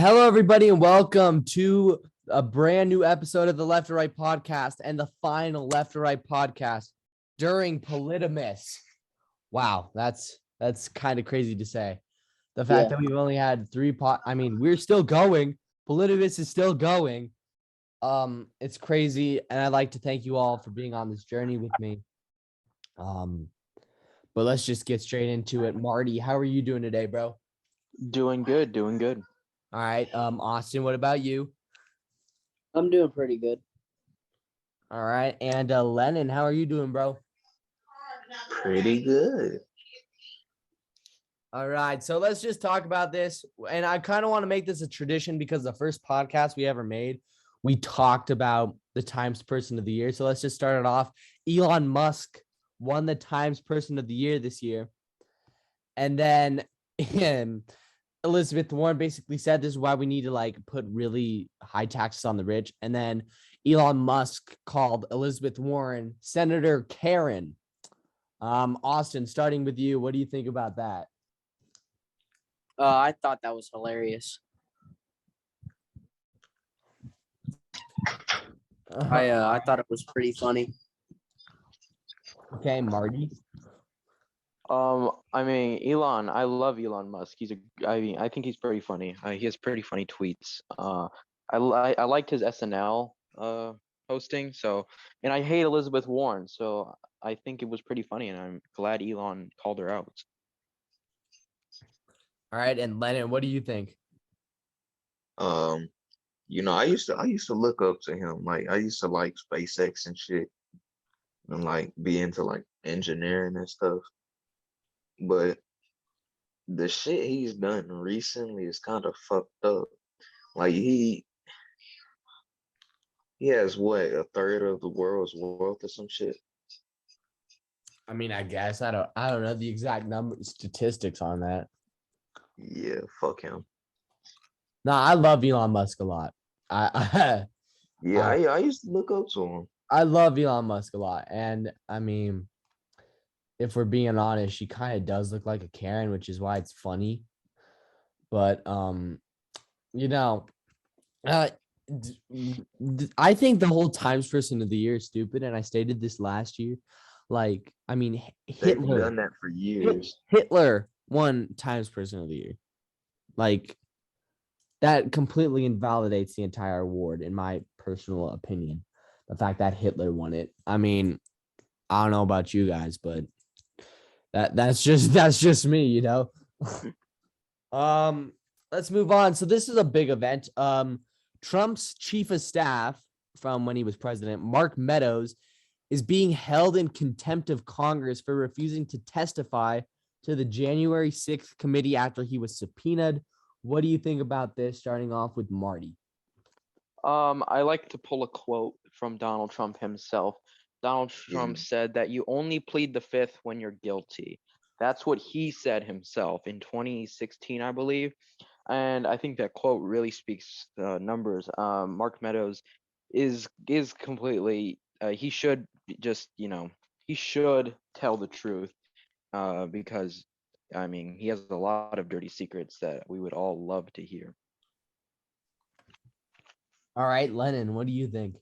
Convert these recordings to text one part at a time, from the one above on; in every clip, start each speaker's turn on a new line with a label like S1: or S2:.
S1: Hello, everybody, and welcome to a brand new episode of the Left or Right podcast and the final Left or Right podcast during POLITIMAS. Wow, that's kind of crazy to say. The fact that we've only had we're still going. POLITIMAS is still going. It's crazy, and I'd like to thank you all for being on this journey with me. But let's just get straight into it. Marty, how are you doing today, bro?
S2: Doing good.
S1: All right. Austin, what about you?
S3: I'm doing pretty good.
S1: All right. And Lennon, how are you doing, bro?
S4: Pretty good.
S1: All right. So let's just talk about this. And I kind of want to make this a tradition because the first podcast we ever made, we talked about the Times Person of the Year. So let's just start it off. Elon Musk won the Times Person of the Year this year. And then Elizabeth Warren basically said this is why we need to put really high taxes on the rich. And then Elon Musk called Elizabeth Warren Senator Karen. Austin, starting with you, what do you think about that?
S3: I thought that was hilarious. I thought it was pretty funny.
S1: Okay, Marty.
S2: Elon, I love Elon Musk. I think he's pretty funny. He has pretty funny tweets. I liked his SNL hosting. And I hate Elizabeth Warren. So I think it was pretty funny, and I'm glad Elon called her out.
S1: All right, and Lennon, what do you think?
S4: I used to look up to him. Like I used to like SpaceX and shit, and be into engineering and stuff. But the shit he's done recently is kind of fucked up. He has a third of the world's wealth or some shit.
S1: I guess I don't know the exact statistics on that.
S4: Yeah, fuck him.
S1: No, I love Elon Musk a lot. I
S4: used to look up to him.
S1: I love Elon Musk a lot, and if we're being honest, she kind of does look like a Karen, which is why it's funny. But I think the whole Times Person of the Year is stupid, and I stated this last year. Hitler
S4: They've done that for years.
S1: Hitler won Times Person of the Year. That completely invalidates the entire award, in my personal opinion. The fact that Hitler won it. I don't know about you guys, but that's just me, Let's move on. So this is a big event. Trump's chief of staff from when he was president, Mark Meadows, is being held in contempt of Congress for refusing to testify to the January 6th committee after he was subpoenaed. What do you think about this? Starting off with Marty.
S2: I like to pull a quote from Donald Trump himself. Donald Trump said that you only plead the fifth when you're guilty. That's what he said himself in 2016, I believe. And I think that quote really speaks numbers. Mark Meadows is completely, he should just, he should tell the truth because, he has a lot of dirty secrets that we would all love to hear.
S1: All right, Lennon, what do you think?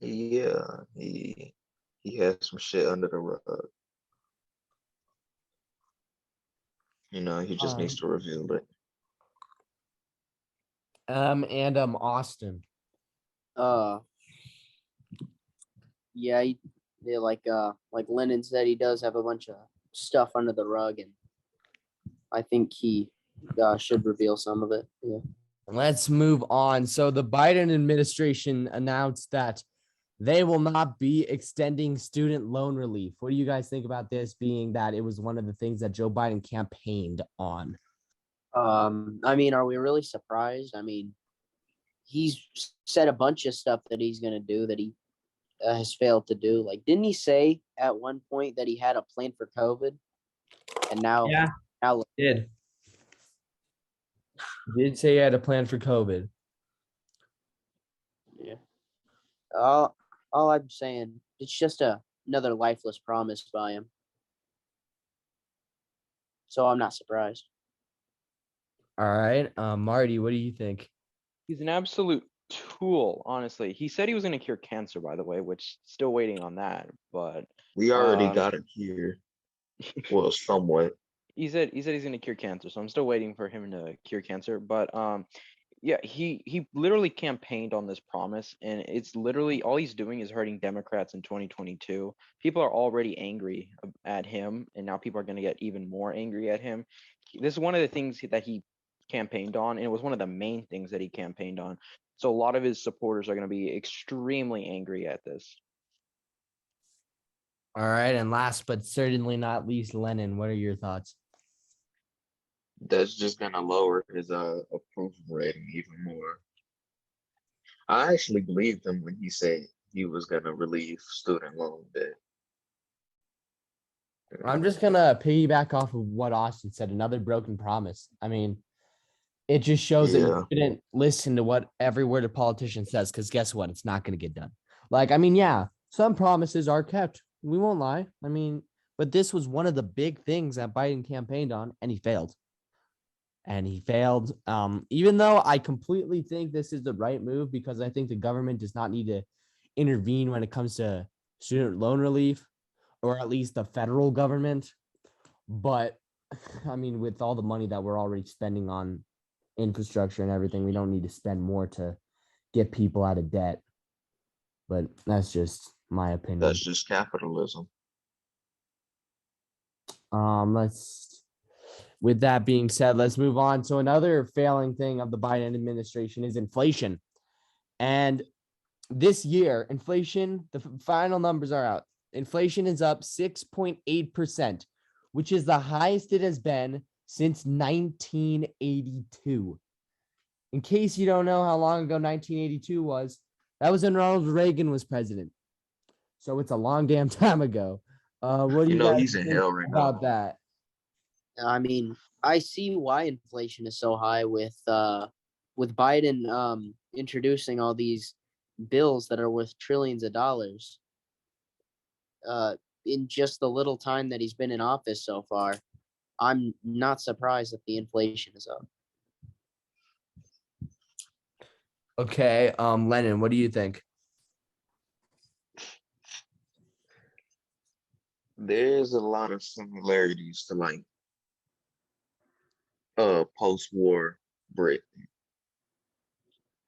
S4: Yeah, he has some shit under the rug. He just needs to reveal it.
S1: And Austin.
S3: Like Lennon said, he does have a bunch of stuff under the rug, and I think he should reveal some of it. Yeah.
S1: Let's move on. So the Biden administration announced that they will not be extending student loan relief. What do you guys think about this, being that it was one of the things that Joe Biden campaigned on?
S3: Are we really surprised? He's said a bunch of stuff that he's going to do that he has failed to do. Didn't he say at one point that he had a plan for COVID? And now
S1: did say he had a plan for COVID.
S3: Yeah. All I'm saying, it's just another lifeless promise by him. So I'm not surprised.
S1: All right. Marty, what do you think?
S2: He's an absolute tool, honestly. He said he was going to cure cancer, by the way, which still waiting on that. But
S4: We already got it here. Well, somewhat.
S2: he said he's going to cure cancer, so I'm still waiting for him to cure cancer. But yeah, he literally campaigned on this promise, and it's literally all he's doing is hurting Democrats in 2022. People are already angry at him, and now people are going to get even more angry at him. This is one of the things that he campaigned on, and it was one of the main things that he campaigned on. So a lot of his supporters are going to be extremely angry at this.
S1: All right. And last but certainly not least, Lennon, what are your thoughts?
S4: That's just gonna lower his approval rating even more. I actually believed him when he said he was gonna relieve student loan debt.
S1: I'm just going to piggyback off of what Austin said. Another broken promise. I mean, it just shows that
S4: Yeah.
S1: you didn't listen to what every word a politician says, because guess what? It's not going to get done. Like, I mean, yeah, some promises are kept. We won't lie. I mean, but this was one of the big things that Biden campaigned on, and he failed. Even though I completely think this is the right move, because I think the government does not need to intervene when it comes to student loan relief, or at least the federal government. But I mean, with all the money that we're already spending on infrastructure and everything, we don't need to spend more to get people out of debt. But that's just my opinion.
S4: That's just capitalism.
S1: With that being said, let's move on. So another failing thing of the Biden administration is inflation. And this year, inflation, the final numbers are out. Inflation is up 6.8%, which is the highest it has been since 1982. In case you don't know how long ago 1982 was, that was when Ronald Reagan was president. So it's a long damn time ago. What do you guys
S4: He's in
S1: think
S4: hell right
S1: about
S4: now.
S1: that?
S3: I mean, I see why inflation is so high with Biden introducing all these bills that are worth trillions of dollars. In just the little time that he's been in office so far, I'm not surprised that the inflation is up.
S1: Okay, Lennon, what do you think?
S4: There's a lot of similarities to like post-war Britain.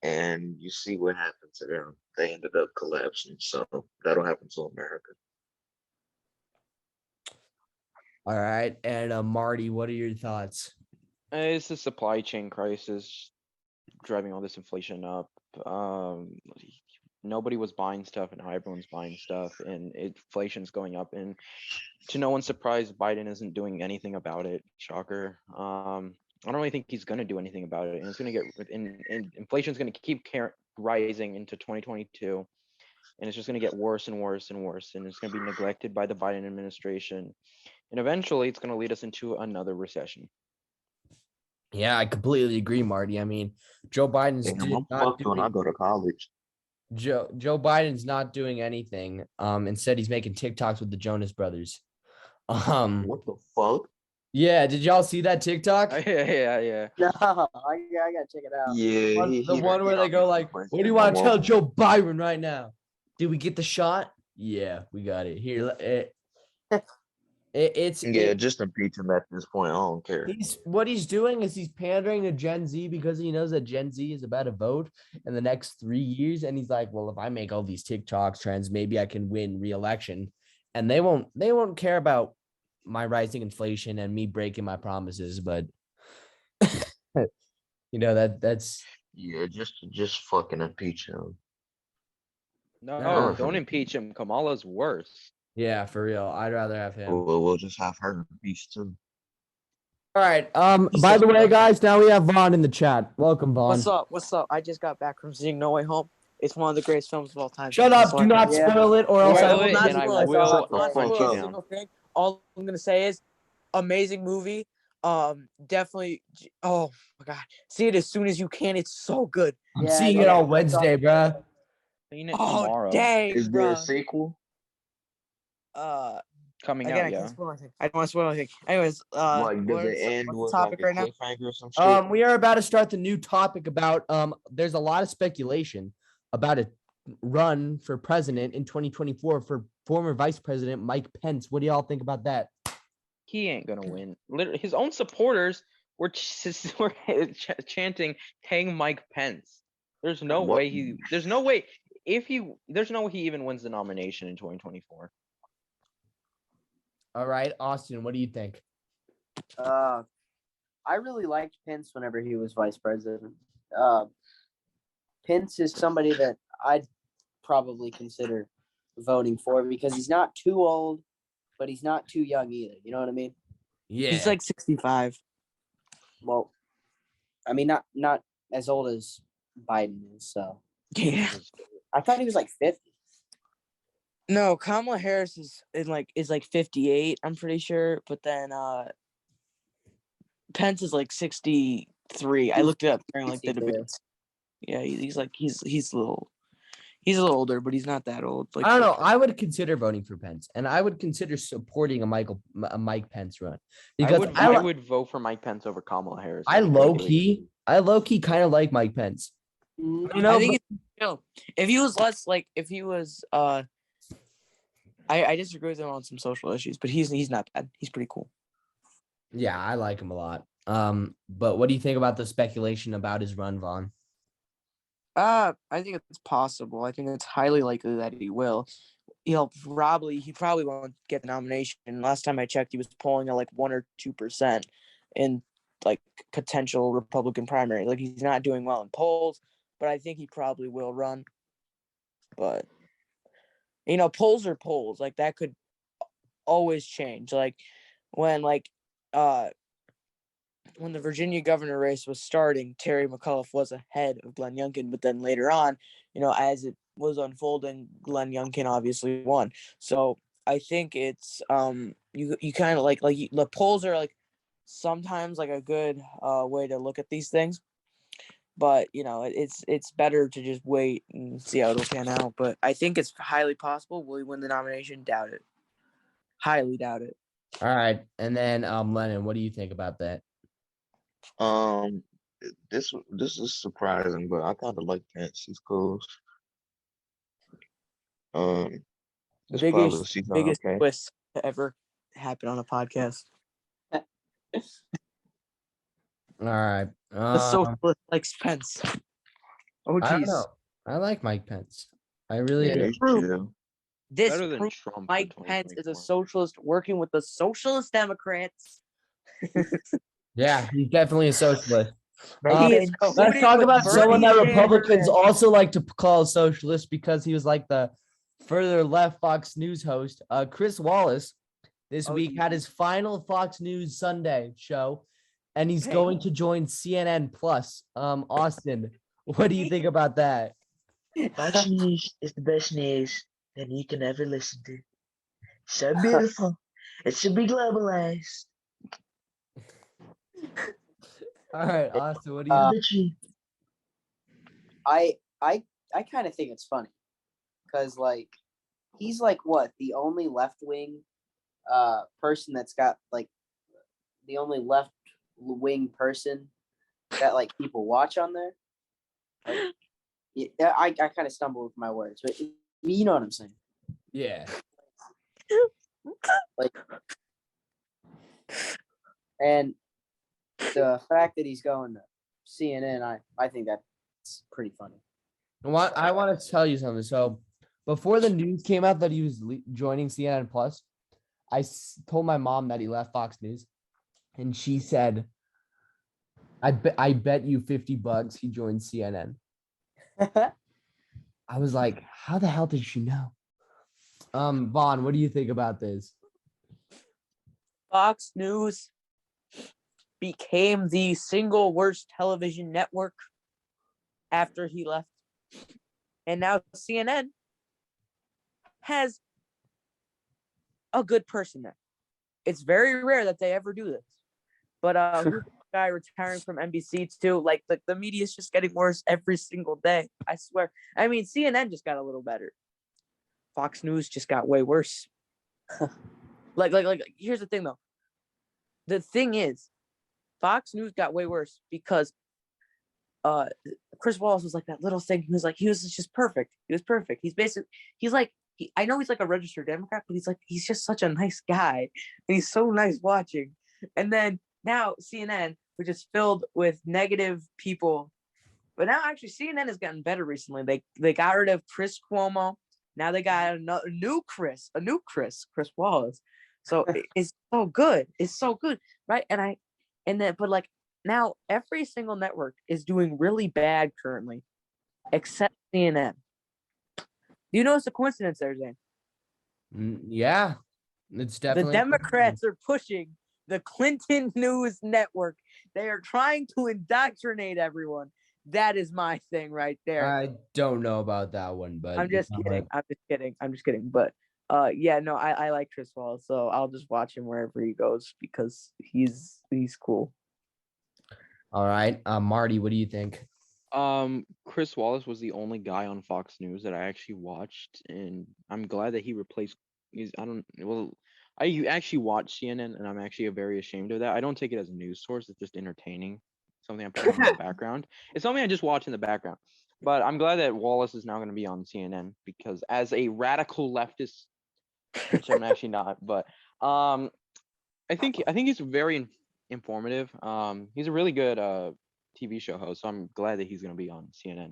S4: And you see what happened to them. They ended up collapsing. So that'll happen to America.
S1: All right, and Marty, what are your thoughts?
S2: It's the supply chain crisis driving all this inflation up. Nobody was buying stuff, and now everyone's buying stuff, and inflation's going up. And to no one's surprise, Biden isn't doing anything about it. Shocker. I don't really think he's going to do anything about it, and it's going to get inflation's going to keep rising into 2022, and it's just going to get worse and worse and worse, and it's going to be neglected by the Biden administration, and eventually it's going to lead us into another recession.
S1: Yeah, I completely agree, Marty. I mean, Joe Biden's
S4: I'm fucked when I go to college.
S1: Joe Biden's not doing anything. Instead, he's making TikToks with the Jonas Brothers.
S4: What the fuck?
S1: Yeah, did y'all see that TikTok?
S2: Yeah.
S3: No, I gotta check it out.
S4: Yeah,
S1: The one where they go like, "What do you want to tell Joe Biden right now? Did we get the shot? Yeah, we got it. Here,
S4: just impeach him at this point. I don't care.
S1: What he's doing is he's pandering to Gen Z, because he knows that Gen Z is about to vote in the next 3 years, and he's like, well, if I make all these TikTok trends, maybe I can win re-election, and they won't care about my rising inflation and me breaking my promises. But that's
S4: just fucking impeach him.
S2: No, don't impeach him. Kamala's worse.
S1: Yeah, for real. I'd rather have him.
S4: We'll just have her impeached too.
S1: All right. By the way, guys, now we have Vaughn in the chat. Welcome, Vaughn.
S5: What's up? I just got back from seeing No Way Home. It's one of the greatest films of all time.
S1: Shut up. Do not spoil it, or else I will
S2: not spoil
S5: it. All I'm gonna say is, amazing movie. Definitely. Oh my god, see it as soon as you can. It's so good.
S1: I'm seeing it on Wednesday, bruh.
S2: Seeing it tomorrow.
S5: Dang,
S4: Is there a sequel?
S2: Coming
S5: Again,
S2: out,
S5: I
S2: yeah.
S5: can't spoil anything. I don't want to spoil anything. Anyways,
S4: Like, does it end
S5: what's the
S4: with
S5: topic
S4: like a
S5: right now?
S4: cliffhanger or some shit?
S1: We are about to start the new topic about there's a lot of speculation about a run for president in 2024 for former Vice President Mike Pence. What do y'all think about that?
S2: He ain't gonna win. Literally, his own supporters were chanting "Hang Mike Pence." There's no
S4: What-
S2: way he. There's no way There's no way he even wins the nomination in 2024.
S1: All right, Austin, what do you think?
S3: I really liked Pence whenever he was vice president. Pence is somebody that I'd probably consider voting for because he's not too old, but he's not too young either. You know what I mean?
S1: Yeah,
S5: He's like 65.
S3: Well, I mean, not as old as Biden is. So
S5: Yeah.
S3: I thought he was like 50.
S5: No, Kamala Harris is like 58, I'm pretty sure. But then Pence is like 63. I looked it up during like the
S3: 63.
S5: debates. Yeah, he's a little older, but he's not that old. Like
S1: I don't know. I would consider voting for Pence, and I would consider supporting a Mike Pence run because
S2: I would vote for Mike Pence over Kamala Harris.
S1: I
S2: to be
S1: low
S2: completely-
S1: key kind of like Mike Pence. You know,
S5: I think it's chill. If he was less like if he was I disagree with him on some social issues, but he's not bad. He's pretty cool.
S1: yeah, I like him a lot. But what do you think about the speculation about his run, Vaughn?
S5: I think it's possible. I think it's highly likely that he will. He probably won't get the nomination. Last time I checked, he was polling at like 1 or 2% in like potential Republican primary. Like he's not doing well in polls, but I think he probably will run. But polls are polls. Like that could always change. Like when the Virginia governor race was starting, Terry McAuliffe was ahead of Glenn Youngkin, but then later on, as it was unfolding, Glenn Youngkin obviously won. So I think it's you kind of like the polls are like sometimes like a good way to look at these things, but it's better to just wait and see how it'll pan out. But I think it's highly possible. Will he win the nomination? Doubt it. Highly doubt it.
S1: All right, and then Lennon, what do you think about that?
S4: This is surprising, but I kind of like Pence. He's cool. This
S5: Biggest
S4: okay.
S5: twist to ever happen on a podcast.
S1: All right,
S5: The socialist likes Pence. Oh
S1: I don't
S5: geez.
S1: know. I like Mike Pence. I really
S4: Yeah,
S1: do.
S4: he's chill.
S5: This
S2: Better than
S5: proves
S2: Trump for
S5: Mike Pence is a
S2: 2024.
S5: socialist working with the socialist Democrats.
S1: Yeah, he's definitely a socialist.
S5: He is
S1: Let's
S5: colluding
S1: talk
S5: with
S1: about someone
S5: Bernie
S1: that Republicans
S5: Sanders.
S1: also like to call a socialist because he was like the further left Fox News host. Chris Wallace this
S5: Oh,
S1: week had his final Fox News Sunday show, and he's
S5: Hey.
S1: going to join CNN Plus. Austin, what do you think about that?
S6: Fox News is the best news that you can ever listen to. So beautiful. It should be globalized.
S1: All right, Austin, what do
S6: Tell
S1: you?
S6: the truth.
S3: I kind of think it's funny because like he's like what the only left wing person that's got like the only left wing person that like people watch on there. Like, yeah, I kind of stumble with my words, but you know what I'm saying.
S1: Yeah.
S3: Like, and the fact that he's going to CNN, I think that's pretty funny.
S1: What I want to tell you something. So before the news came out that he was joining CNN Plus, I told my mom that he left Fox News, and she said, I bet you $50 he joined CNN." I was like, how the hell did she know? Vaughn, what do you think about this?
S5: Fox News became the single worst television network after he left. And now CNN has a good person there. It's very rare that they ever do this. But who's the guy retiring from NBC too? Like the media is just getting worse every single day. I swear. I mean, CNN just got a little better. Fox News just got way worse. Like. Here's the thing, though. The thing is, Fox News got way worse because Chris Wallace was like that little thing. He was just perfect. He was perfect. I know he's like a registered Democrat, but he's just such a nice guy, and he's so nice watching. And then now CNN, which is filled with negative people, but now actually CNN has gotten better recently. They got rid of Chris Cuomo. Now they got a new Chris Wallace. So it's so good. It's so good, right? But now every single network is doing really bad currently, except CNN. Do you notice the coincidence there, Zane?
S1: Yeah, it's definitely
S5: The Democrats are pushing the Clinton News Network. They are trying to indoctrinate everyone. That is my thing right there.
S1: I don't know about that one, but
S5: I'm just kidding. But yeah, no, I like Chris Wallace, so I'll just watch him wherever he goes because he's cool.
S2: All
S1: right, Marty, what do you think?
S2: Chris Wallace was the only guy on Fox News that I actually watched, and I'm glad that he replaced. I actually watch CNN, and I'm actually very ashamed of that. I don't take it as a news source; it's just entertaining, something I put on in the background. It's something I just watch in the background. But I'm glad that Wallace is now going to be on CNN because as a radical leftist, which I'm actually not, but I think he's very informative. He's a really good TV show host, so I'm glad that he's going to be on CNN.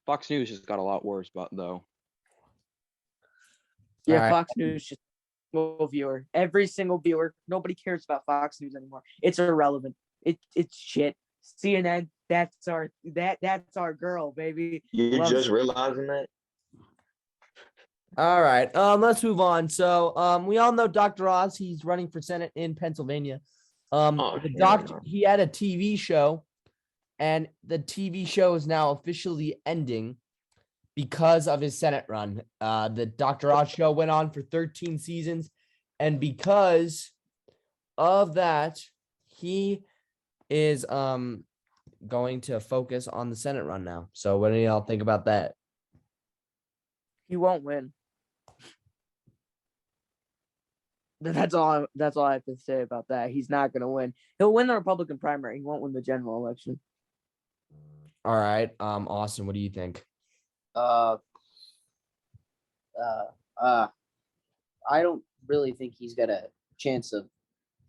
S2: Fox News just got a lot worse, but though.
S5: Yeah, right. Fox News just viewer. Every single viewer. Nobody cares about Fox News anymore. It's irrelevant. It's shit. CNN. That's our girl, baby.
S4: You're just realizing that.
S1: All right. Let's move on. So, we all know Dr. Oz. He's running for Senate in Pennsylvania. He had a TV show, and the TV show is now officially ending because of his Senate run. The Dr. Oz show went on for 13 seasons, and because of that, he is going to focus on the Senate run now. So, what do y'all think about that?
S5: He won't win. That's all I have to say about that. He's not going to win. He'll win the Republican primary. He won't win the general election.
S1: All right. Austin, what do you think?
S3: I don't really think he's got a chance of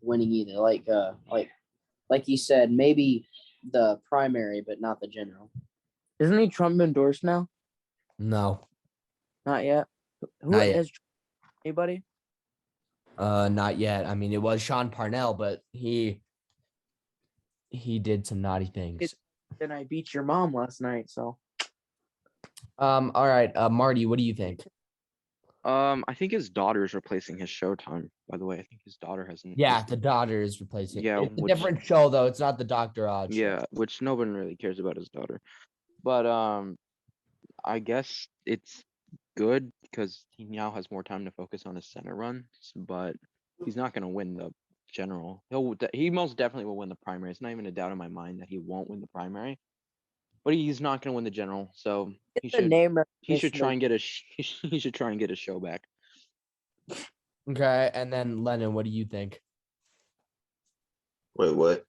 S3: winning either. Like you said, maybe the primary, but not the general.
S5: Isn't he Trump endorsed now?
S1: No.
S5: Not yet. Who is anybody?
S1: Not yet. I mean, it was Sean Parnell, but he did some naughty things.
S5: And I beat your mom last night, so.
S1: All right, Marty, what do you think?
S2: I think his daughter is replacing his Showtime. By the way, I think his daughter hasn't.
S1: Yeah, the daughter is replacing.
S2: Yeah,
S1: it's a different show though. It's not the Dr. Oz show.
S2: Yeah, which no one really cares about his daughter, but I guess it's good because he now has more time to focus on his Senate run. But he's not going to win the general. He most definitely will win the primary. It's not even a doubt in my mind that he won't win the primary. But he's not going to win the general, so he should try and get a show back.
S1: Okay, and then Lennon, what do you think?
S4: Wait, what?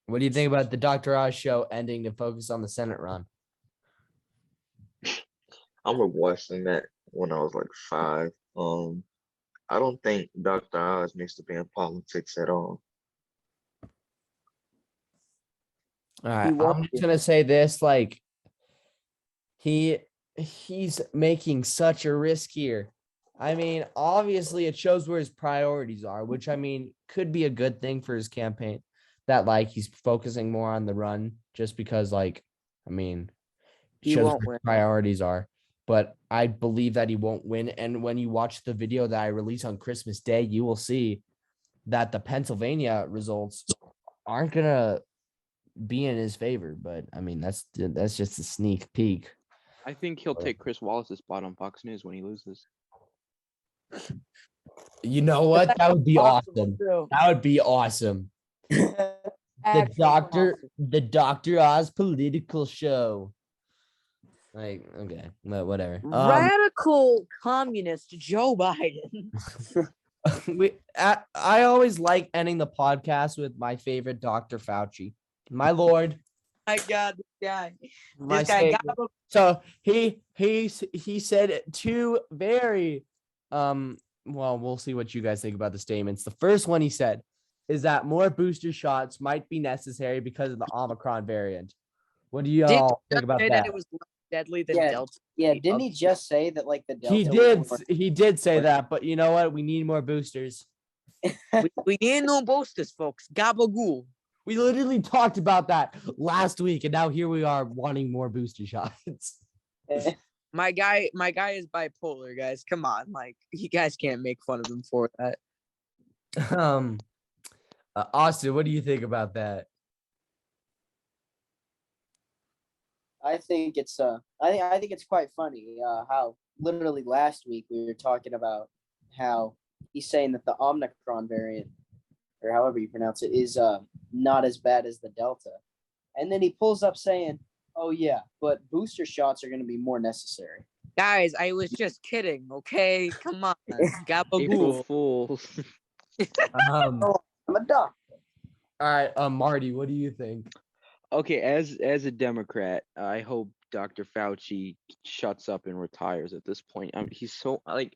S1: What do you think about the Dr. Oz show ending to focus on the Senate run?
S4: I remember watching that when I was like 5. I don't think Dr. Oz needs to be in politics at all.
S1: All right, I'm just gonna say this: like, he's making such a risk here. I mean, obviously, it shows where his priorities are, which I mean could be a good thing for his campaign. That like he's focusing more on the run, just because, like, I mean,
S5: he
S1: shows
S5: won't
S1: where his
S5: win.
S1: priorities are. But I believe that he won't win. And when you watch the video that I release on Christmas Day, you will see that the Pennsylvania results aren't gonna be in his favor. But I mean, that's just a sneak peek.
S2: I think he'll take Chris Wallace's spot on Fox News when he loses.
S1: You know what? That would be awesome. That would be awesome. The Dr. Oz political show. Like, okay, whatever.
S5: Radical communist Joe Biden.
S1: I always like ending the podcast with my favorite Dr. Fauci, my lord,
S5: My God, this guy.
S1: my
S5: This guy got
S1: savior. So he said two very well, we'll see what you guys think about the statements. The first one he said is that more booster shots might be necessary because of the Omicron variant. What do
S5: Did
S1: y'all think
S5: just
S1: about
S5: say
S1: that?
S5: that it was less deadly than
S3: Yeah,
S5: Delta?
S3: yeah. Didn't he just say that like the
S1: He
S3: Delta
S1: did.
S3: was more?
S1: He did say that, but you know what? We need more boosters.
S5: We need no boosters, folks. Gabagool.
S1: We literally talked about that last week, and now here we are wanting more booster shots.
S5: My guy is bipolar, guys. Come on, like you guys can't make fun of him for that.
S1: Austin, what do you think about that?
S3: I think it's I think it's quite funny how literally last week we were talking about how he's saying that the Omicron variant, or however you pronounce it, is not as bad as the Delta, and then he pulls up saying, "Oh yeah, but booster shots are going to be more necessary."
S5: Guys, I was just kidding. Okay, come on,
S2: April
S5: Gabagool.
S2: Fools.
S1: Um,
S3: I'm a doctor.
S1: all right, Marty, what do you think?
S2: Okay, as a Democrat, I hope Dr. Fauci shuts up and retires at this point. He's so like,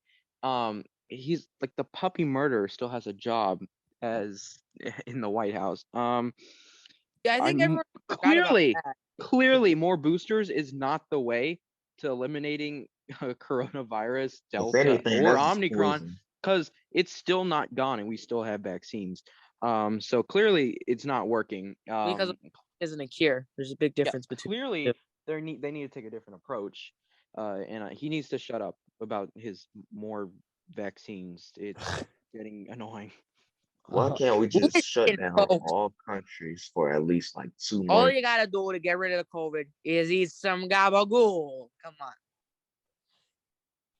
S2: he's like the puppy murderer still has a job as in the White House.
S5: Yeah, I think
S2: I'm
S5: everyone forgot about that.
S2: clearly more boosters is not the way to eliminating coronavirus,
S4: If
S2: Delta,
S4: anything,
S2: or
S4: that's
S2: Omicron,
S4: poison.
S2: because it's still not gone and we still have vaccines. So clearly it's not working.
S5: Because it isn't a cure. There's a big difference between.
S2: Clearly they need to take a different approach, and he needs to shut up about his more vaccines. It's getting annoying.
S4: Why can't we just shut
S5: Listen,
S4: down
S5: folks.
S4: all countries for at least like 2
S5: All
S4: months?
S5: you gotta do to get rid of the COVID is eat some gabagool. Come on.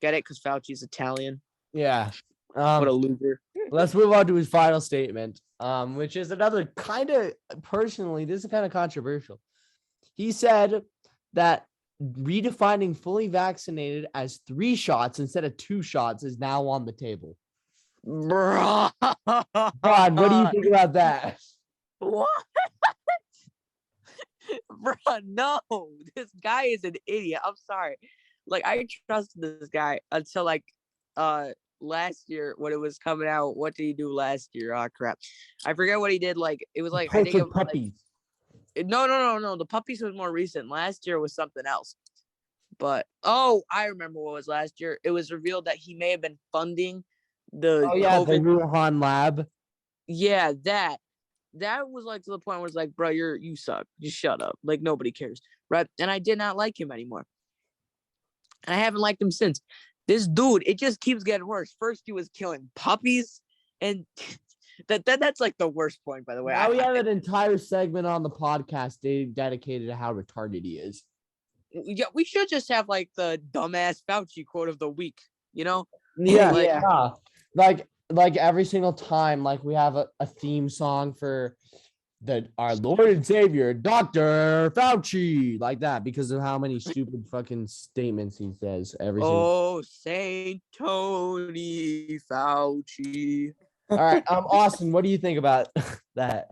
S5: Get it? Because Fauci's Italian.
S1: Yeah.
S5: What a loser.
S1: Let's move on to his final statement, which is another kind of personally, this is kind of controversial. He said that redefining fully vaccinated as 3 shots instead of 2 shots is now on the table.
S5: Bro.
S1: Ron, what do you think about that?
S5: What? Bro, no. This guy is an idiot. I'm sorry. Like, I trusted this guy until like last year when it was coming out. What did he do last year? Oh crap. I forget what he did. Like, it was like I think it was
S1: puppies.
S5: like, no. The puppies was more recent. Last year was something else. But I remember what was last year. It was revealed that he may have been funding the
S1: Oh yeah, the
S5: COVID.
S1: Wuhan lab.
S5: Yeah, that was like to the point where it's like, bro, you suck. Just shut up. Like nobody cares, right? And I did not like him anymore. And I haven't liked him since. This dude, it just keeps getting worse. First, he was killing puppies, and that's like the worst point, by the way.
S1: Now we have an entire segment on the podcast dedicated to how retarded he is.
S5: Yeah, we should just have like the dumbass Fauci quote of the week. You know?
S1: Yeah,
S5: Like,
S3: Yeah.
S1: like every single time, like we have a theme song for our Lord and Savior, Dr. Fauci, like that, because of how many stupid fucking statements he says every single.
S5: oh, Saint Tony Fauci.
S1: All right, Austin, what do you think about that?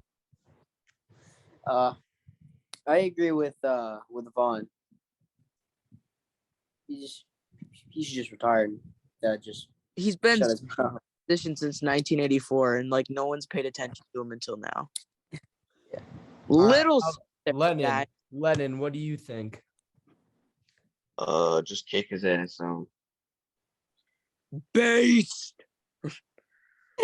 S3: I agree with Vaughn. He should just retire and just
S5: He's been
S3: shut his mouth.
S5: position since 1984, and like no one's paid attention to him until now.
S3: Yeah.
S5: Little
S1: Lennon, what do you think?
S4: Just kick his ass out.
S5: based.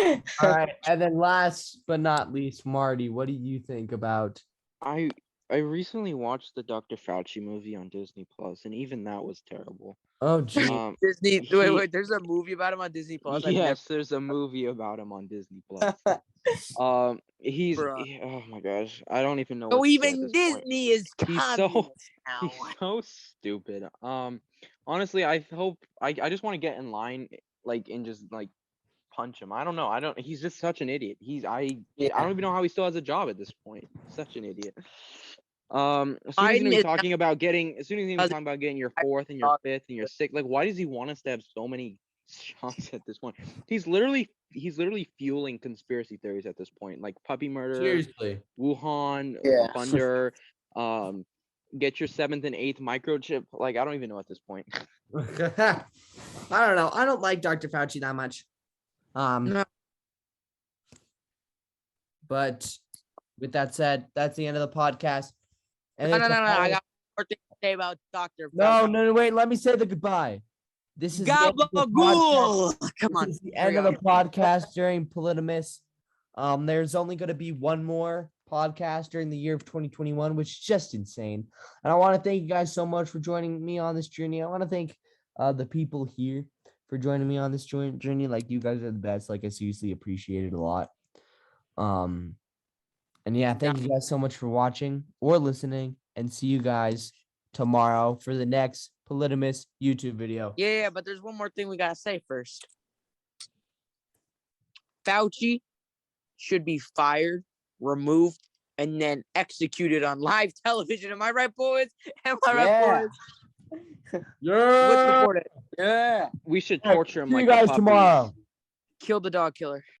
S1: All right, and then last but not least, Marty, what do you think about?
S2: I recently watched the Dr. Fauci movie on Disney Plus, and even that was terrible.
S1: Oh, gee.
S5: Disney.
S2: he-
S5: Wait. There's a movie about him on Disney Plus.
S2: Yes, there's a movie about him on Disney Plus. He's
S5: Bruh.
S2: oh my gosh, I don't even know.
S5: So
S2: what to say at
S5: even
S2: this point.
S5: Disney is
S2: He's
S5: communist now.
S2: He's so stupid. Honestly, I hope I just want to get in line, like, and just like punch him. I don't know. He's just such an idiot. I don't even know how he still has a job at this point. Such an idiot. As soon as
S5: Biden
S2: he's
S5: is
S2: talking about getting, as soon as he's
S5: doesn't-
S2: talking about getting your 4th and your 5th and your 6th, like, why does he want us to have so many shots at this point. He's literally fueling conspiracy theories at this point, like puppy murder,
S1: Seriously.
S2: Wuhan,
S3: Yeah.
S2: Thunder, get your 7th and 8th microchip. Like, I don't even know at this point.
S1: I don't know. I don't like Dr. Fauci that much.
S5: No.
S1: But with that said, that's the end of the podcast. And
S5: No,
S1: it's
S5: no,
S1: the
S5: no, no. I
S1: final-
S5: got more things to say about Dr.
S1: No, wait. Let me say the goodbye. This is the end of the podcast.
S5: Gabagool. Come
S1: This
S5: on.
S1: is the end of the podcast during Politimas. There's only going to be one more podcast during the year of 2021, which is just insane. And I want to thank you guys so much for joining me on this journey. I want to thank the people here for joining me on this journey. Like, you guys are the best. Like, I seriously appreciate it a lot. And yeah, thank you guys so much for watching or listening, and see you guys tomorrow for the next Politimas YouTube video.
S5: Yeah, but there's one more thing we gotta say first. Fauci should be fired, removed, and then executed on live television. Am I right, boys? Am I right, boys? Let's report it. Yeah.
S2: We should
S1: All right,
S2: torture him
S1: see
S2: like
S1: you
S2: the
S1: guys
S2: puppies.
S1: tomorrow.
S5: Kill the dog killer.